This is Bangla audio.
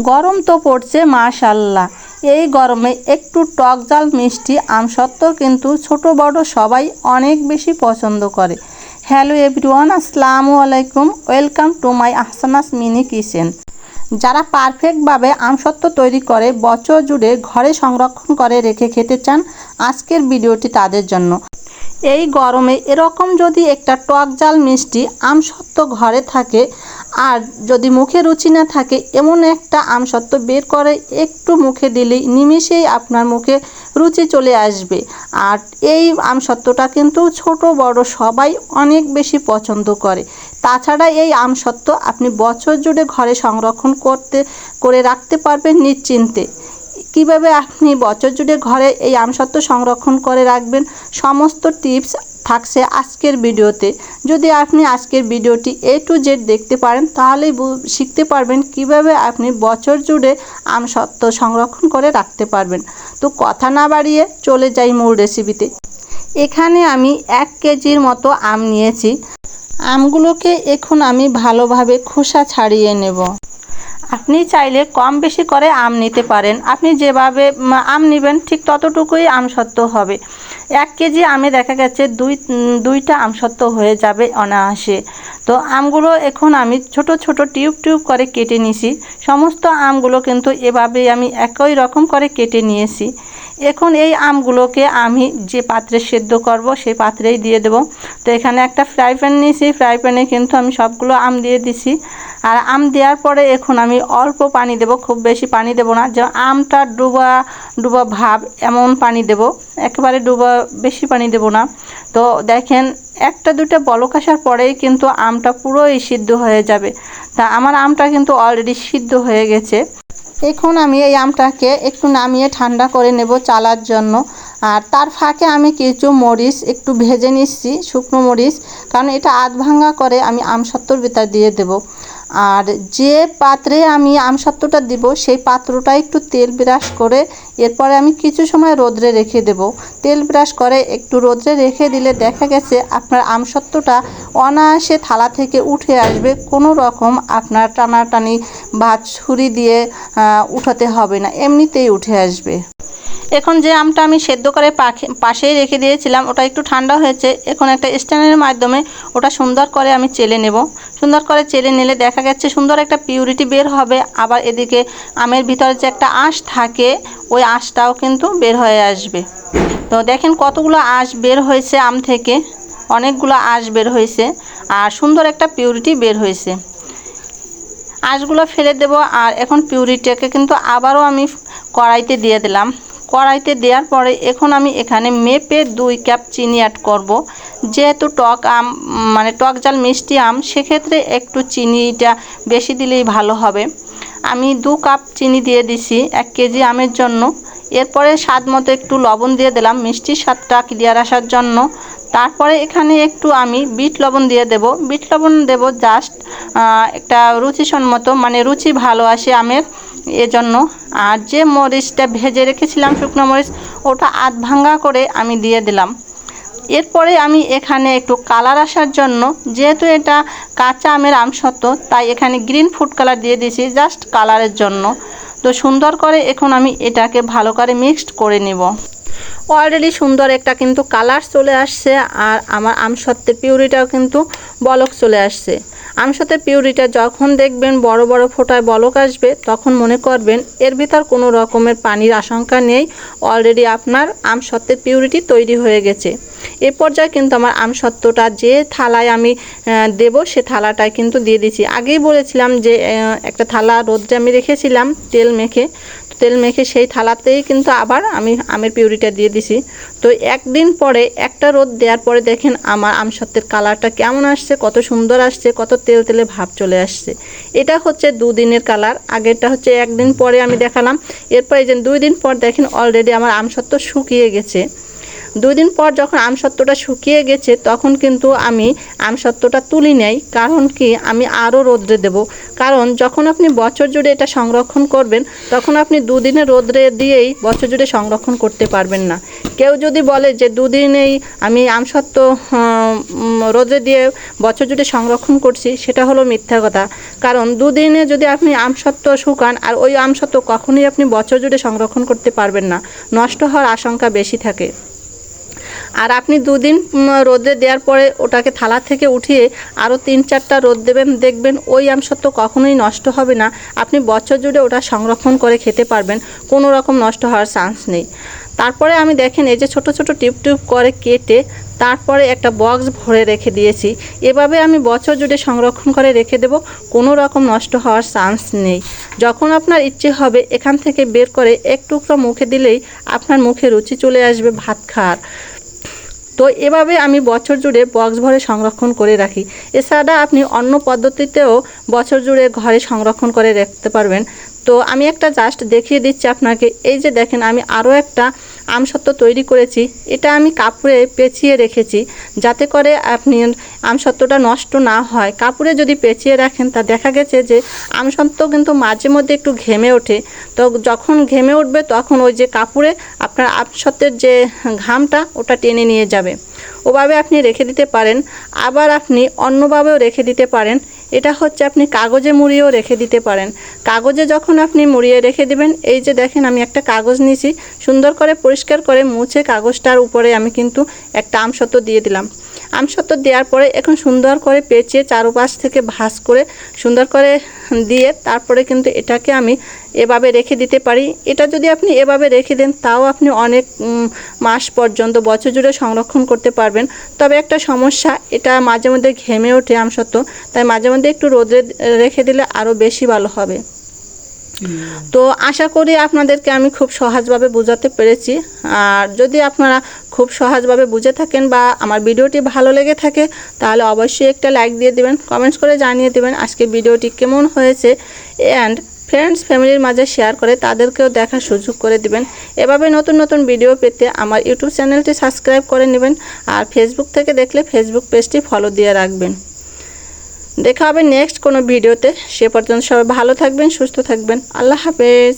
গরম তো পড়ছে মাশাআল্লাহ। এই গরমে একটু টক ঝাল মিষ্টি আমসত্ত্ব কিন্তু ছোট বড় সবাই অনেক বেশি পছন্দ করে। হ্যালো এভরিওয়ান, আসসালামু আলাইকুম, welcome to my Ahsana's mini kitchen. যারা পারফেক্টভাবে আমসত্ত্ব তৈরি করে বছর জুড়ে ঘরে সংরক্ষণ করে রেখে খেতে চান, আজকের ভিডিওটি তাদের জন্য। এই গরমে এরকম যদি একটা টক ঝাল মিষ্টি আমসত্ত্ব ঘরে থাকে আর যদি মুখে রুচি না থাকে, এমন একটা আমসত্ত্ব বের করে একটু মুখে দিলেই নিমেষেই আপনার মুখে রুচি চলে আসবে। আর এই আমসত্ত্বটা কিন্তু ছোট বড় সবাই অনেক বেশি পছন্দ করে। তাছাড়া এই আমসত্ত্ব আপনি বছর জুড়ে ঘরে সংরক্ষণ করে রাখতে পারবেন নিশ্চিন্তে। কিভাবে আপনি বছর জুড়ে ঘরে এই আমসত্ত্ব সংরক্ষণ করে রাখবেন, সমস্ত টিপস থাকছে আজকের ভিডিওতে। যদি আপনি আজকের ভিডিওটি A to Z দেখতে পারেন তাহলেই শিখতে পারবেন কিভাবে আপনি বছর জুড়ে আমসত্ত্ব সংরক্ষণ করে রাখতে পারবেন। তো কথা না বাড়িয়ে চলে যাই মূল রেসিপিতে। এখানে আমি 1 কেজির মতো আম নিয়েছি। আমগুলোকে এখন আমি ভালোভাবে খোসা ছাড়িয়ে নেব। আপনি চাইলে কম বেশি করে আম নিতে পারেন। আপনি যেভাবে আম নেবেন ঠিক ততটুকুই আমসত্ত্ব হবে। 1 কেজি আমে দেখা গেছে দুইটা আমসত্ত্ব হয়ে যাবে অনায়াসে। তো আমগুলো এখন আমি ছোট ছোট টিউব করে কেটে নিয়েছি। সমস্ত আমগুলো কিন্তু এভাবেই আমি একই রকম করে কেটে নিয়েছি। এখন এই আমগুলোকে আমি যে পাত্রে সেদ্ধ করব সেই পাত্রেই দিয়ে দেব। তো এখানে একটা ফ্রাই প্যান নিয়েছি, ফ্রাই প্যানে কিন্তু আমি সবগুলো আম দিয়ে দিছি। আর আম দেওয়ার পরে এখন আমি অল্প পানি দেব, খুব বেশি পানি দেব না, যে আমটা ডুবা ডুবা ভাব এমন পানি দেব, একেবারে বেশি পানি দেব না। তো দেখেন একটা দুটো বলক আসার পরেই কিন্তু আমটা পুরোই সিদ্ধ হয়ে যাবে। তা আমার আমটা কিন্তু অলরেডি সিদ্ধ হয়ে গেছে। এখন আমি এই আমটাকে একটু নামিয়ে ঠান্ডা করে নেব চালার জন্য। আর তার ফাঁকে আমি কিছু মরিচ একটু ভেজে নিচ্ছি, শুকনো মরিচ, কারণ এটা আধ ভাঙা করে আমি আমসত্ত্বর ভিতর দিয়ে দেব। আর যে পাত্রে আমি আমসত্ত্বটা দিব সেই পাত্রটা একটু তেল ব্রাশ করে এরপরে আমি কিছু সময় রোদ্রে রেখে দেব। তেল ব্রাশ করে একটু রোদ্রে রেখে দিলে দেখা গেছে আপনার আমসত্ত্বটা অনায়াসে থালা থেকে উঠে আসবে, কোনো রকম আপনার টানাটানি বা ছুরি দিয়ে উঠাতে হবে না, এমনিতেই উঠে আসবে। এখন যে আমটা আমি সেদ্ধ করে পাশেই রেখে দিয়েছিলাম ওটা একটু ঠান্ডা হয়েছে। এখন একটা স্ট্যান্ডের মাধ্যমে ওটা সুন্দর করে আমি চেলে নেব। সুন্দর করে চেলে নিলে দেখা যাচ্ছে সুন্দর একটা পিউরিটি বের হবে। আবার এদিকে আমের ভিতরে যে একটা আঁশ থাকে ওই আঁশটাও কিন্তু বের হয়ে আসবে। তো দেখেন কতগুলো আঁশ বের হয়েছে আম থেকে, অনেকগুলো আঁশ বের হয়েছে আর সুন্দর একটা পিউরিটি বের হয়েছে। আঁশগুলো ফেলে দেব। আর এখন পিউরিটিটাকে কিন্তু আবারও আমি কড়াইতে দিয়ে দিলাম। কড়াইতে দেওয়ার পরে এখন আমি এখানে মেপে 2 কাপ চিনি অ্যাড করব। যেহেতু টক আম মানে টক ঝাল মিষ্টি আম, সেক্ষেত্রে একটু চিনিটা বেশি দিলেই ভালো হবে। আমি 2 কাপ চিনি দিয়ে দিছি 1 কেজি আমের জন্য। এরপরে স্বাদ মতো একটু লবণ দিয়ে দিলাম মিষ্টির স্বাদটা ক্লিয়ার আসার জন্য। তারপরে এখানে একটু আমি বিট লবণ দিয়ে দেব। বিট লবণ দেব জাস্ট একটা রুচিসম্মত, মানে রুচি ভালো আসে আমের এজন্য। আর যে মরিচটা ভেজে রেখেছিলাম শুকনো মরিচ, ওটা আধ ভাঙা করে আমি দিয়ে দিলাম। এরপরে আমি এখানে একটু কালার আসার জন্য, যেহেতু এটা কাঁচা আমের আমসত্ত্ব, তাই এখানে গ্রিন ফুড কালার দিয়ে দিয়েছি জাস্ট কালারের জন্য। তো সুন্দর করে এখন আমি এটাকে ভালো করে মিক্সড করে নেব। অলরেডি সুন্দর একটা কিন্তু কালার চলে আসছে আর আমার আমসত্ত্বের পিউরিটাও কিন্তু বলক চলে আসছে। আমসত্ত্বের পিউরিটা যখন দেখবেন বড় বড় ফোঁটায় বলক আসবে তখন মনে করবেন এর ভিতর কোনো রকমের পানির আশঙ্কা নেই, অলরেডি আপনার আমসত্ত্বের পিউরিটি তৈরি হয়ে গেছে। এ পর্যায়ে কিন্তু আমার আমসত্ত্বটা যে থালায় আমি দেব সে থালাটায় কিন্তু দিয়ে দিচ্ছি। আগেই বলেছিলাম যে একটা থালা রোদ্রে আমি রেখেছিলাম তেল মেখে সেই থালাতেই কিন্তু আবার আমি আমের পিউরিটা দিয়ে দিছি। তো একদিন পরে একটা রোদ দেওয়ার পরে দেখেন আমার আমসত্ত্বের কালারটা কেমন আসছে, কত সুন্দর আসছে, কত তেল তেলে ভাব চলে আসছে। এটা হচ্ছে 2 দিনের কালার, আগেরটা হচ্ছে 1 দিন পরে আমি দেখালাম। এরপরে যে 2 দিন পর দেখেন অলরেডি আমার আমসত্ত্ব শুকিয়ে গেছে। 2 দিন পর যখন আমসত্ত্বটা শুকিয়ে গেছে তখন কিন্তু আমি আমসত্ত্বটা তুলি নেই, কারণ কি আমি আরও রোদ্রে দেব। কারণ যখন আপনি বছর জুড়ে এটা সংরক্ষণ করবেন তখন আপনি 2 দিনে রোদ্রে দিয়েই বছর জুড়ে সংরক্ষণ করতে পারবেন না। কেউ যদি বলে যে দুদিনেই আমি আমসত্ত্ব রোদে দিয়ে বছর জুড়ে সংরক্ষণ করছি, সেটা হলো মিথ্যা কথা। কারণ দুদিনে যদি আপনি আমসত্ত্ব শুকান, আর ওই আমসত্ত্ব কখনোই আপনি বছর জুড়ে সংরক্ষণ করতে পারবেন না, নষ্ট হওয়ার আশঙ্কা বেশি থাকে। আর আপনি দুদিন রোদে দেওয়ার পরে ওটাকে থালা থেকে উঠিয়ে আরও 3-4টা রোদ দেবেন, দেখবেন ওই আমসত্ত্ব কখনোই নষ্ট হবে না। আপনি বছর জুড়ে ওটা সংরক্ষণ করে খেতে পারবেন, কোনো রকম নষ্ট হওয়ার চান্স নেই। তারপরে আমি দেখেন এই যে ছোট ছোট টিপ টিপ করে কেটে তারপরে একটা বক্স ভরে রেখে দিয়েছি। এভাবে আমি বছর জুড়ে সংরক্ষণ করে রেখে দেব, কোনো রকম নষ্ট হওয়ার চান্স নেই। যখন আপনার ইচ্ছে হবে এখান থেকে বের করে এক টুকরো মুখে দিলেই আপনার মুখে রুচি চলে আসবে ভাত খাওয়ার। তো এভাবে আমি বছর জুড়ে বক্স ভরে সংরক্ষণ করে রাখি। এছাড়া আপনি অন্য পদ্ধতিতেও বছর জুড়ে ঘরে সংরক্ষণ করে রাখতে পারবেন। তো আমি একটা জাস্ট দেখিয়ে দিচ্ছি আপনাকে। এই যে দেখেন আমি আরও একটা আমসত্ত্ব তৈরি করেছি। এটা আমি কাপড়ে পেঁচিয়ে রেখেছি যাতে করে আপনি আমসত্ত্বটা নষ্ট না হয়। কাপড়ে যদি পেঁচিয়ে রাখেন তা দেখা গেছে যে আমসত্ত্ব কিন্তু মাঝে মধ্যে একটু ঘেমে ওঠে। তো যখন ঘেমে উঠবে তখন ওই যে কাপড়ে আপনার আমসত্ত্বের যে ঘামটা ওটা টেনে নিয়ে যাবে। ওভাবে আপনি রেখে দিতে পারেন। আবার আপনি অন্যভাবেও রেখে দিতে পারেন। এটা হচ্ছে আপনি কাগজে মুড়িয়েও রেখে দিতে পারেন। কাগজে যখন আপনি মুড়িয়ে রেখে দিবেন, এই যে দেখেন আমি একটা কাগজ নিয়েছি, সুন্দর করে পরিষ্কার করে মুছে কাগজটার উপরে আমি কিন্তু একটা আমসত্ত্ব দিয়ে দিলাম। আমসত্ত্ব দেওয়ার পরে এখন সুন্দর করে পেঁচিয়ে চারপাশ থেকে ভাঁজ করে সুন্দর করে দিয়ে তারপরে কিন্তু এটাকে আমি এভাবে রেখে দিতে পারি। এটা যদি আপনি এভাবে রেখে দেন তাও আপনি অনেক মাস পর্যন্ত বছর জুড়ে সংরক্ষণ করতে পারবেন। তবে একটা সমস্যা, এটা মাঝে মধ্যে ঘেমে ওঠে আমসত্ত্ব, তাই মাঝে মধ্যে একটু রোদে রেখে দিলে আরও বেশি ভালো হবে। তো আশা করি আপনাদেরকে আমি খুব সহজভাবে বোঝাতে পেরেছি। আর যদি আপনারা খুব সহজভাবে বুঝে থাকেন বা আমার ভিডিওটি ভালো লেগে থাকে তাহলে অবশ্যই একটা লাইক দিয়ে দিবেন, কমেন্টস করে জানিয়ে দেবেন আজকে ভিডিওটি কেমন হয়েছে। অ্যান্ড ফ্রেন্ডস ফ্যামিলির মাঝে শেয়ার করে তাদেরকেও দেখার সুযোগ করে দিবেন। এভাবে নতুন নতুন ভিডিও পেতে আমার ইউটিউব চ্যানেলটি সাবস্ক্রাইব করে নেবেন। আর ফেসবুক থেকে দেখলে ফেসবুক পেজটি ফলো দিয়ে রাখবেন। দেখা হবে নেক্সট কোনো ভিডিওতে। সে পর্যন্ত সবাই ভালো থাকবেন, সুস্থ থাকবেন। আল্লাহ হাফেজ।